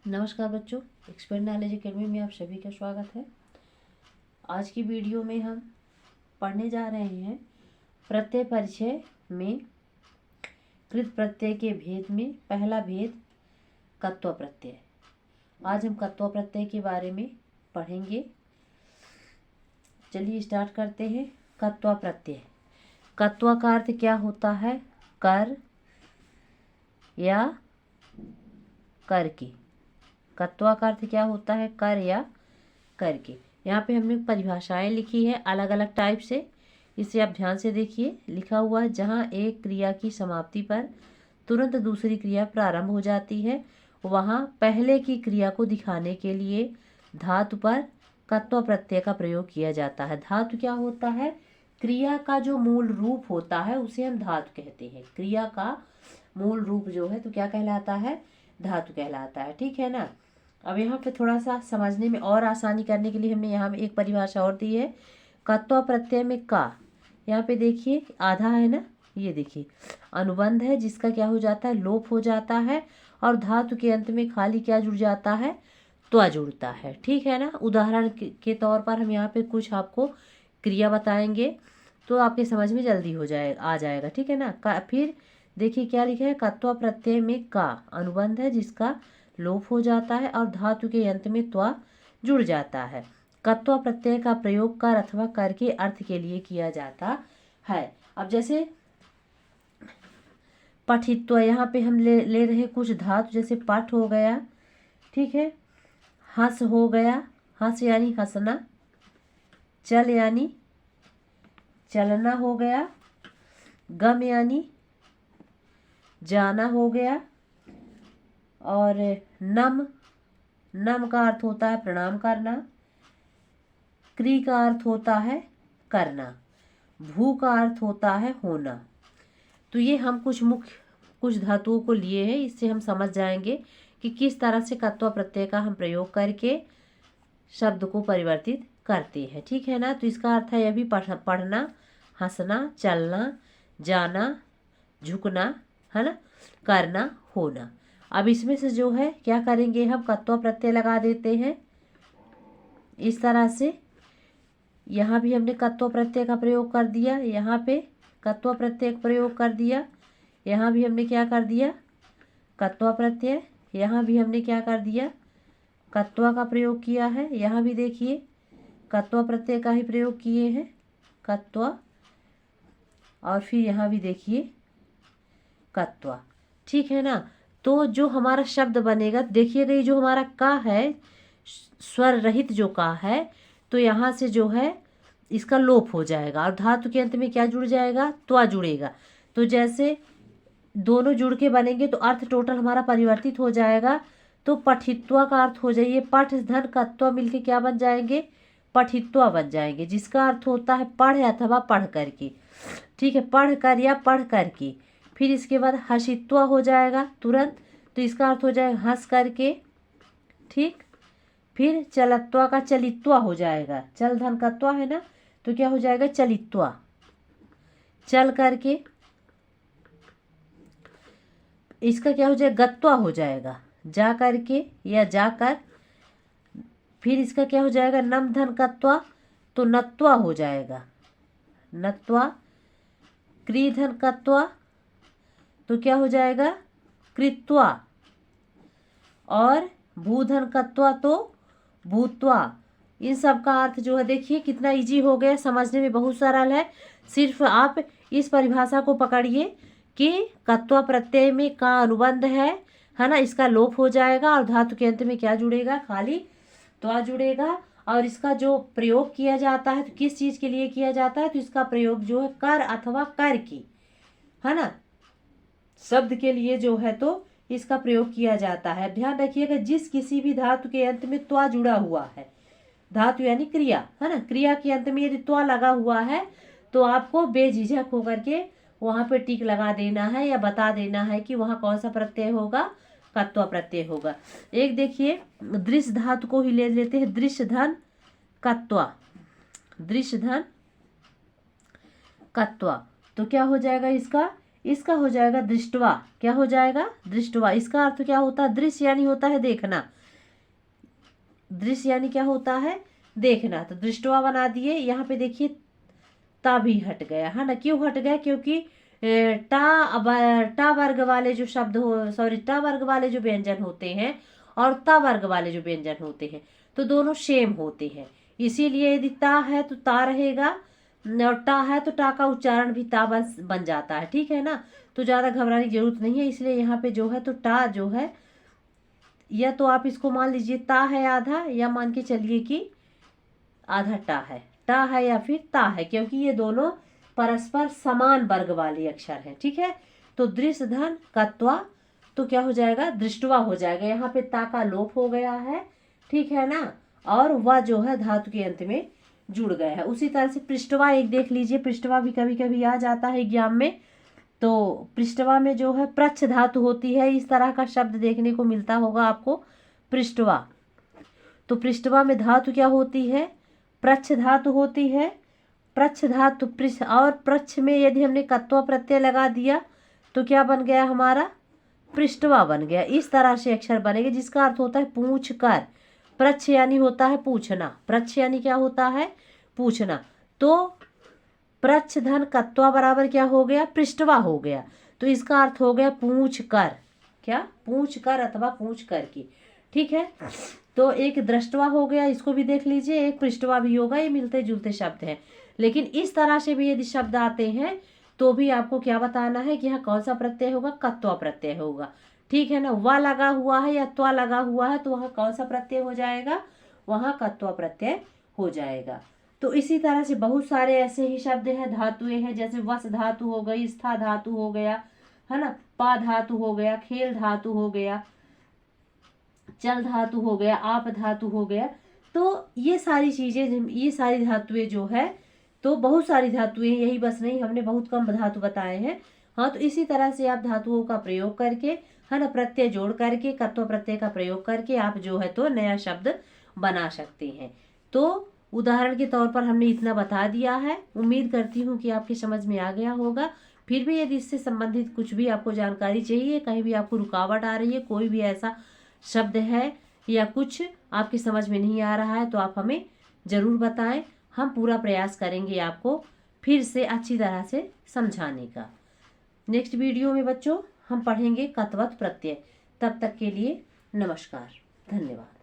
नमस्कार बच्चों, expert knowledge academy में आप सभी का स्वागत है। आज की वीडियो में हम पढ़ने जा रहे हैं प्रत्यय परिचय में कृत प्रत्यय के भेद में पहला भेद कत्व प्रत्यय। आज हम कत्व प्रत्यय के बारे में पढ़ेंगे। चलिए स्टार्ट करते हैं। कत्व प्रत्यय, कत्व का अर्थ क्या होता है? कर या करके। कत्वा का अर्थ क्या होता है? कर या करके। यहाँ पे हमने परिभाषाएं लिखी है अलग अलग टाइप से, इसे आप ध्यान से देखिए। लिखा हुआ है जहाँ एक क्रिया की समाप्ति पर तुरंत दूसरी क्रिया प्रारंभ हो जाती है, वहाँ पहले की क्रिया को दिखाने के लिए धातु पर कत्व प्रत्यय का प्रयोग किया जाता है। धातु क्या होता है? क्रिया का जो मूल रूप होता है उसे हम धातु कहते हैं। क्रिया का मूल रूप जो है तो क्या कहलाता है? धातु कहलाता है। ठीक है ना। अब यहाँ पे थोड़ा सा समझने में और आसानी करने के लिए हमने यहाँ में एक परिभाषा और दी है। कत्व प्रत्यय में का, यहाँ पे देखिए आधा है ना, ये देखिए अनुबंध है जिसका क्या हो जाता है? लोप हो जाता है। और धातु के अंत में खाली क्या जुड़ जाता है? त्वा जुड़ता है। ठीक है ना। उदाहरण के तौर पर हम यहाँ पे कुछ आपको क्रिया बताएंगे तो आपके समझ में जल्दी आ जाएगा। ठीक है ना। फिर देखिए क्या लिखा है? कत्व प्रत्यय में का अनुबंध है जिसका लोप हो जाता है और धातु के अंत में त्वा जुड़ जाता है। कत्व प्रत्यय का प्रयोग कर अथवा कर के अर्थ के लिए किया जाता है। अब जैसे पठित्व, यहाँ पे हम ले रहे हैं कुछ धातु, जैसे पठ हो गया, ठीक है, हंस हो गया, हंस यानी हंसना, चल यानी चलना हो गया, गम यानी जाना हो गया, और नम का अर्थ होता है प्रणाम करना, क्री का अर्थ होता है करना, भू का अर्थ होता है होना। तो ये हम कुछ धातुओं को लिए हैं, इससे हम समझ जाएंगे कि किस तरह से कत्व प्रत्यय का हम प्रयोग करके शब्द को परिवर्तित करते हैं। ठीक है ना। तो इसका अर्थ है यह भी पढ़ना, हंसना, चलना, जाना, झुकना, है ना, करना, होना। अब इसमें से जो है क्या करेंगे, हम कत्व प्रत्यय लगा देते हैं इस तरह से। यहाँ भी हमने कत्व प्रत्यय का प्रयोग कर दिया, यहाँ पे कत्व प्रत्यय का प्रयोग कर दिया, यहाँ भी हमने क्या कर दिया? कत्व प्रत्यय। यहाँ भी हमने क्या कर दिया? कत्व का प्रयोग किया है। यहाँ भी देखिए कत्व प्रत्यय का ही प्रयोग किए हैं, कत्व। और फिर यहाँ भी देखिए कत्व। ठीक है ना। तो जो हमारा शब्द बनेगा, देखिएगा ये जो हमारा का है, स्वर रहित जो का है, तो यहाँ से जो है इसका लोप हो जाएगा और धातु के अंत में क्या जुड़ जाएगा? त्वा जुड़ेगा। तो जैसे दोनों जुड़ के बनेंगे तो अर्थ टोटल हमारा परिवर्तित हो जाएगा। तो पठित्वा का अर्थ हो जाइए, पठ धन कत्वा मिलके क्या बन जाएंगे? पठित्वा बन जाएंगे, जिसका अर्थ होता है पढ़ अथवा पढ़ करके। ठीक है, पढ़ कर या पढ़ करके। फिर इसके बाद हसित्वा हो जाएगा तुरंत, तो इसका अर्थ हो जाएगा हंस करके। ठीक। फिर चलत्वा का चलित्वा हो जाएगा, चल धन कत्वा है ना, तो क्या हो जाएगा? चलित्वा, चल करके। इसका क्या हो जाएगा? गत्वा हो जाएगा, जा करके या जाकर। फिर इसका क्या हो जाएगा? नम धन कत्वा, तो नत्वा हो जाएगा, नत्वा। क्री धन कत्वा, तो क्या हो जाएगा? कृत्वा। और भूधन कत्वा, तो भूत्वा। इन सब का अर्थ जो है देखिए कितना इजी हो गया, समझने में बहुत सरल है। सिर्फ आप इस परिभाषा को पकड़िए कि कत्व प्रत्यय में का अनुबंध है ना, इसका लोप हो जाएगा और धातु के अंत में क्या जुड़ेगा? खाली त्वा जुड़ेगा। और इसका जो प्रयोग किया जाता है तो किस चीज़ के लिए किया जाता है? तो इसका प्रयोग जो है कर अथवा कर की, है ना, शब्द के लिए जो है तो इसका प्रयोग किया जाता है। ध्यान रखिएगा जिस किसी भी धातु के अंत में त्वा जुड़ा हुआ है, धातु यानी क्रिया, है ना, क्रिया के अंत में यदि त्वा लगा हुआ है तो आपको बेझिझक होकर के वहाँ पे टिक लगा देना है या बता देना है कि वहाँ कौन सा प्रत्यय होगा? कत्व प्रत्यय होगा। एक देखिए दृश्य धातु को ही ले लेते हैं, दृश्य धन कत्वा, दृश्य धन कत्वा। तो क्या हो जाएगा इसका? इसका हो जाएगा दृष्टवा। क्या हो जाएगा? दृष्टवा। इसका अर्थ क्या होता है? दृश्य यानी होता है देखना। दृश्य यानी क्या होता है? देखना। तो दृष्टवा बना दिए। यहाँ पे देखिए ता भी हट गया है ना। क्यों हट गया? क्योंकि टा वर्ग वाले जो शब्द हो, सॉरी, टा वर्ग वाले जो व्यंजन होते हैं और ता वर्ग वाले जो व्यंजन होते हैं तो दोनों सेम होते हैं। इसीलिए यदि ता है तो ता रहेगा और टा है तो टा का उच्चारण भी ता बन जाता है। ठीक है ना। तो ज़्यादा घबराने की जरूरत नहीं है। इसलिए यहाँ पे जो है तो टा जो है, या तो आप इसको मान लीजिए ता है आधा, या मान के चलिए कि आधा टा है या फिर ता है, क्योंकि ये दोनों परस्पर समान वर्ग वाले अक्षर हैं। ठीक है। तो दृश्य धन कत्वा तो क्या हो जाएगा? दृष्टवा हो जाएगा। यहाँ पे ता का लोप हो गया है। ठीक है ना। और वह जो है धातु के अंत में जुड़ गया है। उसी तरह से पृष्ठवा एक देख लीजिए। पृष्ठवा भी कभी कभी आ जाता है एग्जाम में। तो पृष्ठवा में जो है प्रच्छ धातु होती है। इस तरह का शब्द देखने को मिलता होगा आपको, पृष्ठवा। तो पृष्ठवा में धातु क्या होती है? प्रच्छ धातु होती है। प्रच्छ धातु और प्रच्छ में यदि हमने कत्वा प्रत्यय लगा दिया तो क्या बन गया हमारा? पृष्ठवा बन गया। इस तरह से अक्षर बनेगा जिसका अर्थ होता है पूछ कर। प्रच्छ यानी होता है पूछना। प्रच्छ यानी क्या होता है? पूछना। तो प्रच्छ धन कत्वा बराबर क्या हो गया? पृष्ठवा हो गया। तो इसका अर्थ हो गया पूछ कर। क्या? पूछ कर अथवा पूछ कर की। ठीक है। तो एक दृष्टवा हो गया, इसको भी देख लीजिए। एक पृष्ठवा भी होगा। ये मिलते जुलते शब्द हैं। लेकिन इस तरह से भी यदि शब्द आते हैं तो भी आपको क्या बताना है कि यहाँ कौन सा प्रत्यय होगा? कत्वा प्रत्यय होगा। ठीक है ना। वा लगा हुआ है या त्वा लगा हुआ है तो वहाँ कौन सा प्रत्यय हो जाएगा? वहाँ कत्वा प्रत्यय हो जाएगा। तो इसी तरह से बहुत सारे ऐसे ही शब्द हैं, धातुएं हैं, जैसे वस धातु हो गई, स्था धातु हो गया, है ना, पा धातु हो गया, खेल धातु हो गया, चल धातु हो गया, आप धातु हो गया। तो ये सारी चीजें, ये सारी धातुएं जो है, तो बहुत सारी धातुएं, यही बस नहीं, हमने बहुत कम धातु बताए हैं। हाँ, तो इसी तरह से आप धातुओं का प्रयोग करके, है ना, प्रत्यय जोड़ करके, कत्व प्रत्यय का प्रयोग करके आप जो है तो नया शब्द बना सकते हैं। तो उदाहरण के तौर पर हमने इतना बता दिया है। उम्मीद करती हूँ कि आपकी समझ में आ गया होगा। फिर भी यदि इससे संबंधित कुछ भी आपको जानकारी चाहिए, कहीं भी आपको रुकावट आ रही है, कोई भी ऐसा शब्द है या कुछ आपकी समझ में नहीं आ रहा है तो आप हमें ज़रूर बताएं। हम पूरा प्रयास करेंगे आपको फिर से अच्छी तरह से समझाने का। नेक्स्ट वीडियो में बच्चों हम पढ़ेंगे कत्वत प्रत्यय। तब तक के लिए नमस्कार, धन्यवाद।